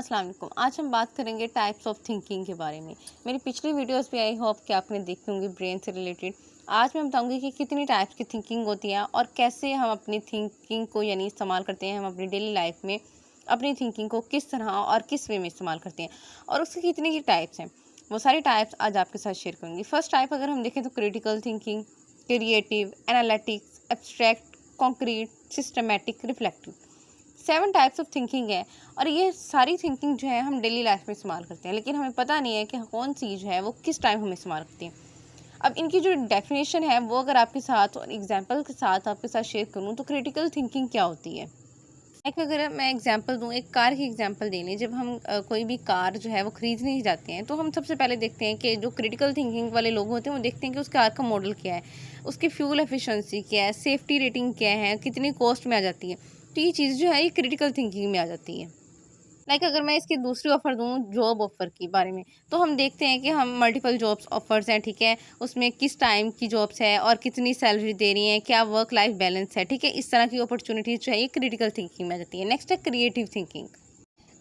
अस्सलाम वालेकुम। आज हम बात करेंगे टाइप्स ऑफ थिंकिंग के बारे में। मेरी पिछली वीडियोस भी आई होप कि आपने देखी होंगी ब्रेन से रिलेटेड। आज मैं बताऊंगी कि कितनी टाइप्स की थिंकिंग होती है और कैसे हम अपनी थिंकिंग को यानी इस्तेमाल करते हैं हम अपनी डेली लाइफ में। अपनी थिंकिंग को किस तरह और किस वे में इस्तेमाल करते हैं और उसकी कितनी ही टाइप्स हैं, वो सारी टाइप्स आज आपके साथ शेयर करूँगी। फर्स्ट टाइप अगर हम देखें तो critical thinking, creative, analytics, abstract, concrete, systematic, reflective. 7 types of thinking है और ये सारी थिंकिंग जो है हम डेली लाइफ में इस्तेमाल करते हैं, लेकिन हमें पता नहीं है कि कौन सी जो है वो किस टाइम हम इस्तेमाल करते हैं। अब इनकी जो डेफिनेशन है वो अगर आपके साथ और एग्जांपल के साथ आपके साथ शेयर करूँ तो क्रिटिकल थिंकिंग क्या होती है। एक अगर मैं एग्जांपल दूँ, एक कार की एग्जांपल दे लें। जब हम कोई भी कार जो है वो खरीदने जाते हैं तो हम सबसे पहले देखते हैं कि जो क्रिटिकल थिंकिंग वाले लोग होते हैं वो देखते हैं कि उस कार का मॉडल क्या है, उसकी फ्यूल एफिशिएंसी क्या है, सेफ्टी रेटिंग क्या है, कितनी कॉस्ट में आ जाती है। तो ये चीज़ जो है ये क्रिटिकल थिंकिंग में आ जाती है। लाइक अगर मैं इसकी दूसरी ऑफ़र दूँ जॉब ऑफ़र के बारे में, तो हम देखते हैं कि हम मल्टीपल जॉब्स ऑफ़र्स हैं, ठीक है? उसमें किस टाइम की जॉब्स है और कितनी सैलरी दे रही हैं, क्या वर्क लाइफ़ बैलेंस है, ठीक है? इस तरह की अपॉर्च्युनिटीज़ जो है ये क्रिटिकल थिंकिंग में आ जाती है। नेक्स्ट है creative thinking.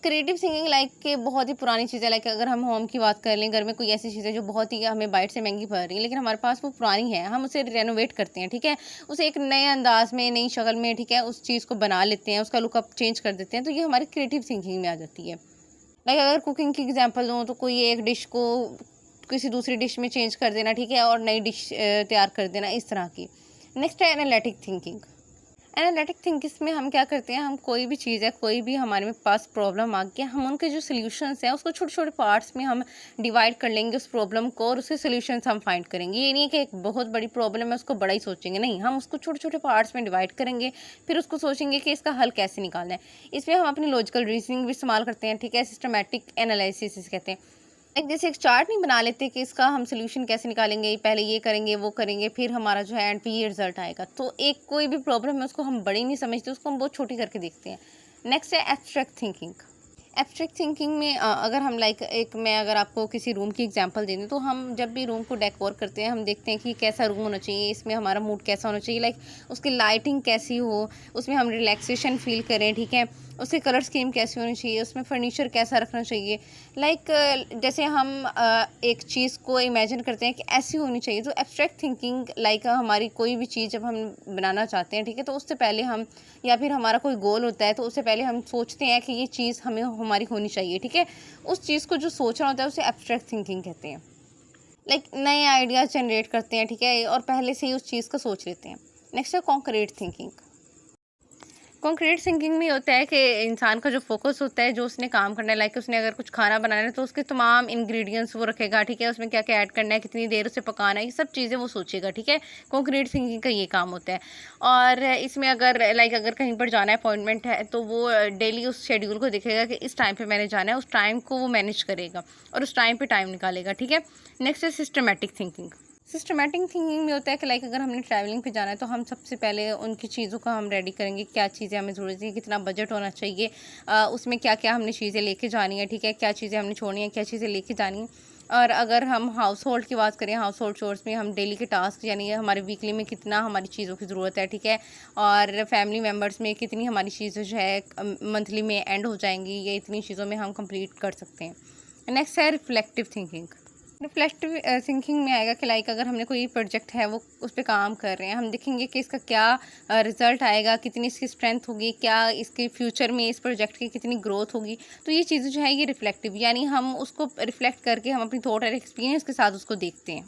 Creative thinking like के बहुत ही पुरानी चीज़ें, लाइक अगर हम होम की बात कर लें, घर में कोई ऐसी चीज़ है जो बहुत ही हमें बाहर से महँगी पड़ रही है, लेकिन हमारे पास वो पुरानी है, हम उसे रेनोवेट करते हैं, ठीक है? उसे एक नए अंदाज़ में, नई शक्ल में, ठीक है, उस चीज़ को बना लेते हैं, उसका लुकअप चेंज कर देते हैं, तो ये हमारी क्रिएटिव थिंकिंग में आ जाती है। लाइक अगर कुकिंग की एग्जांपल दूँ तो कोई एक डिश को किसी दूसरी डिश में चेंज कर देना, ठीक है? और नई डिश तैयार कर देना, इस तरह की। नेक्स्ट है एनालिटिक थिंकिंग। एनालिटिक थिंकिंग में हम क्या करते हैं, हम कोई भी चीज़ है, कोई भी हमारे में पास प्रॉब्लम आ गया, हम उनके जो सॉल्यूशंस हैं उसको छोटे-छोटे पार्ट्स में हम डिवाइड कर लेंगे उस प्रॉब्लम को और उसके सॉल्यूशंस हम फाइंड करेंगे। ये नहीं है कि एक बहुत बड़ी प्रॉब्लम है उसको बड़ा ही सोचेंगे, नहीं, हम उसको छोटे-छोटे पार्ट्स में डिवाइड करेंगे, फिर उसको सोचेंगे कि इसका हल कैसे निकालना है। इसमें हम अपनी लॉजिकल रीज़निंग भी इस्तेमाल करते हैं, ठीक है? सिस्टमैटिक एनालिसिस इसे कहते हैं। एक जैसे एक चार्ट नहीं बना लेते कि इसका हम सॉल्यूशन कैसे निकालेंगे, पहले ये करेंगे, वो करेंगे, फिर हमारा जो है एंड पे ये रिजल्ट आएगा। तो एक कोई भी प्रॉब्लम है उसको हम बड़ी नहीं समझते, उसको हम बहुत छोटी करके देखते हैं। नेक्स्ट है एब्स्ट्रैक्ट थिंकिंग। एब्स्ट्रैक्ट थिंकिंग में अगर हम लाइक एक मैं अगर आपको किसी रूम की एग्जांपल दे दूँ, तो हम जब भी रूम को डेकोर करते हैं हम देखते हैं कि कैसा रूम होना चाहिए, इसमें हमारा मूड कैसा होना चाहिए, लाइक उसकी लाइटिंग कैसी हो, उसमें हम रिलैक्सेशन फ़ील करें, ठीक है? उसकी कलर स्कीम कैसी होनी चाहिए, उसमें फर्नीचर कैसा रखना चाहिए। लाइक जैसे हम एक चीज़ को इमेजिन करते हैं कि ऐसी होनी चाहिए। तो एब्स्ट्रैक्ट थिंकिंग लाइक हमारी कोई भी चीज़ जब हम बनाना चाहते हैं, ठीक है? तो उससे पहले हम या फिर हमारा कोई गोल होता है तो उससे पहले हम सोचते हैं कि ये चीज़ हमें हमारी होनी चाहिए, ठीक है? उस चीज़ को जो सोचना होता है उसे एब्स्ट्रैक्ट थिंकिंग कहते हैं। लाइक नए आइडियाज़ जनरेट करते हैं, ठीक है? और पहले से ही उस चीज़ को सोच लेते हैं। नेक्स्ट है कॉन्क्रीट थिंकिंग। कॉन्क्रीट थिंकिंग में होता है कि इंसान का जो फ़ोकस होता है, जो उसने काम करना है, लाइक उसने अगर कुछ खाना बनाना है तो उसके तमाम इंग्रेडिएंट्स वो रखेगा, ठीक है? उसमें क्या-क्या ऐड करना है, कितनी देर उसे पकाना है, ये सब चीज़ें वो सोचेगा, ठीक है? कॉन्क्रीट थिंकिंग का ये काम होता है। और इसमें अगर लाइक अगर कहीं पर जाना है, अपॉइंटमेंट है, तो वो डेली उस शेड्यूल को देखेगा कि इस टाइम पे मैंने जाना है, उस टाइम को वो मैनेज करेगा और उस टाइम पे टाइम निकालेगा, ठीक है? नेक्स्ट है सिस्टमैटिक थिंकिंग। सिस्टमैटिक थिंकिंग में होता है कि लाइक अगर हमने ट्रैवलिंग पे जाना है तो हम सबसे पहले उनकी चीज़ों का हम रेडी करेंगे, क्या चीज़ें हमें ज़रूरत है, कितना बजट होना चाहिए, उसमें क्या-क्या हमने चीज़ें लेके जानी है, ठीक है? क्या चीज़ें हमने छोड़नी है, क्या चीज़ें लेके जानी है। और अगर हम हाउस होल्ड की बात करें, हाउस होल्ड चोर्स में हम डेली के टास्क यानी हमारे वीकली में कितना हमारी चीज़ों की ज़रूरत है, ठीक है? और फैमिली मेम्बर्स में कितनी हमारी चीज़ें जो है मंथली में एंड हो जाएँगी, ये इतनी चीज़ों में हम कंप्लीट कर सकते हैं। नेक्स्ट है रिफ्लेक्टिव थिंकिंग। रिफ्लेक्टिव थिंकिंग में आएगा कि लाइक अगर हमने कोई प्रोजेक्ट है वो उस पे काम कर रहे हैं, हम देखेंगे कि इसका क्या रिजल्ट आएगा, कितनी इसकी स्ट्रेंथ होगी, क्या इसके फ्यूचर में इस प्रोजेक्ट की कितनी ग्रोथ होगी। तो ये चीज़ें जो है ये रिफ्लेक्टिव यानी हम उसको रिफ्लेक्ट करके हम अपनी थॉट और एक्सपीरियंस के साथ उसको देखते हैं।